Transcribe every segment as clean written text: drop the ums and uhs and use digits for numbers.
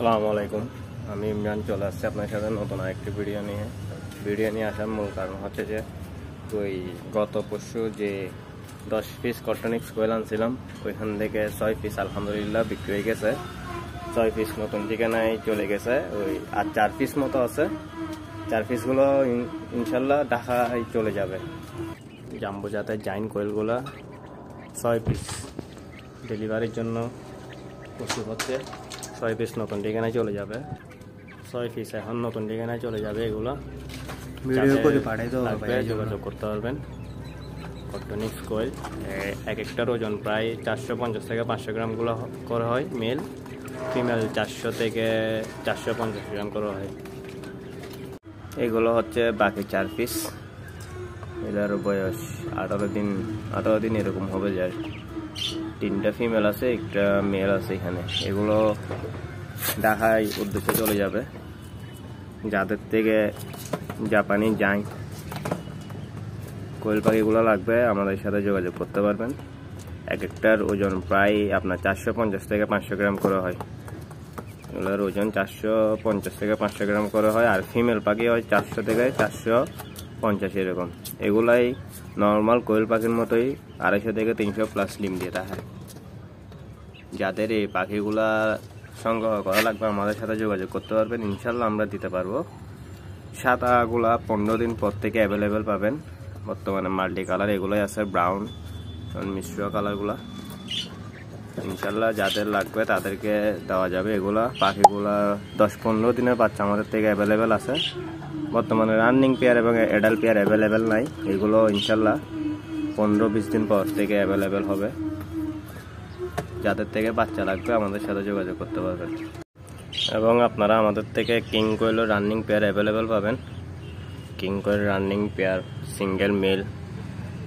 আসসালামু আলাইকুম। আমি ইমরান চলে আসছি আপনার সাথে নতুন আরেকটি ভিডিও নিয়ে আসার মূল কারণ হচ্ছে যে ওই গত পরশু যে 10 পিস কটনিক্স কোয়েল আনছিলাম ওইখান থেকে 6 পিস আলহামদুলিল্লাহ বিক্রি হয়ে গেছে। 6 পিস নতুন ঠিকানায় চলে গেছে, ওই আর 4 পিস মতো আছে। 4 পিসগুলো ইনশাল্লাহ ঢাকায় চলে যাবে। জাম্বো জাতের জাইন কোয়েলগুলো 6 পিস ডেলিভারির জন্য প্রস্তুত হচ্ছে। 6 পিস নতুন ঠিকানায় চলে যাবে। 6 পিস এখন নতুন ঠিকানায় চলে যাবে। এগুলো ভিডিও করে পাঠিয়ে দেবো, যোগাযোগ করতে পারবেন। কটনিক্স কোয়েল এক একটার ওজন প্রায় 450 থেকে 500 গ্রামগুলো করা হয়। মেল ফিমেল 400 থেকে 450 গ্রাম করা হয়। এগুলো হচ্ছে বাকি 4 পিস। এটার বয়স 18 দিন এরকম হবে। যায় 3টা ফিমেল আছে, একটা মেল আছে এখানে। এগুলো ঢাকায় উদ্দেশ্যে চলে যাবে। যাদের থেকে জাপানি জাইন কোয়েল পাখিগুলো লাগবে আমাদের সাথে যোগাযোগ করতে পারবেন। এক একটার ওজন প্রায় আপনার 450 থেকে 500 গ্রাম করে হয়। এগুলোর ওজন 450 থেকে 500 গ্রাম করে হয়। আর ফিমেল পাখি হয় 400 থেকে 450 এরকম। এগুলাই নর্মাল কোয়েল পাখির মতোই 250 থেকে 300 প্লাস ডিম দিয়ে থাকে। যাদের এই পাখিগুলা সংগ্রহ করা লাগবে আমাদের সাথে যোগাযোগ করতে পারবেন, ইনশাল্লাহ আমরা দিতে পারবো। সাদাগুলা 15 দিন পর থেকে অ্যাভেলেবেল পাবেন। বর্তমানে মাল্টি কালার এগুলোই আছে, ব্রাউন মিশ্র কালারগুলা। ইনশাল্লাহ যাদের লাগবে তাদেরকে দেওয়া যাবে। এগুলা পাখিগুলা 10-15 দিনের বাচ্চা আমাদের থেকে অ্যাভেলেবেল আছে। বর্তমানে রানিং পেয়ার এবং অ্যাডাল্ট পেয়ার অ্যাভেলেবেল নাই। এগুলো ইনশাল্লাহ 15-20 দিন পর থেকে অ্যাভেলেবেল হবে। যাদের থেকে বাচ্চা লাগবে আমাদের সাথে যোগাযোগ করতে পারবেন। এবং আপনারা আমাদের থেকে কিং কোয়েলের রানিং পেয়ার অ্যাভেলেবেল পাবেন। কিং কোয়েল running pair single male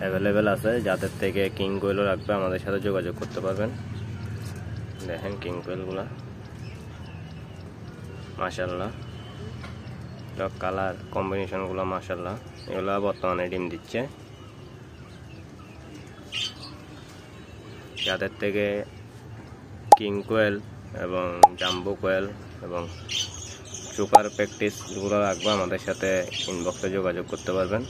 available আছে। যাদের থেকে কিং কোয়েলও রাখবে আমাদের সাথে যোগাযোগ করতে পারবেন। দেখেন কিং কোয়েলগুলা মাশাআল্লাহ, কালার কম্বিনেশনগুলো মাশাআল্লাহ। এগুলো বর্তমানে ডিম দিচ্ছে। যাদের থেকে কিং কোয়েল এবং জাম্বো কোয়েল এবং সুপার প্র্যাকটিসগুলো রাখবো আমাদের সাথে ইনবক্সে যোগাযোগ করতে পারবেন।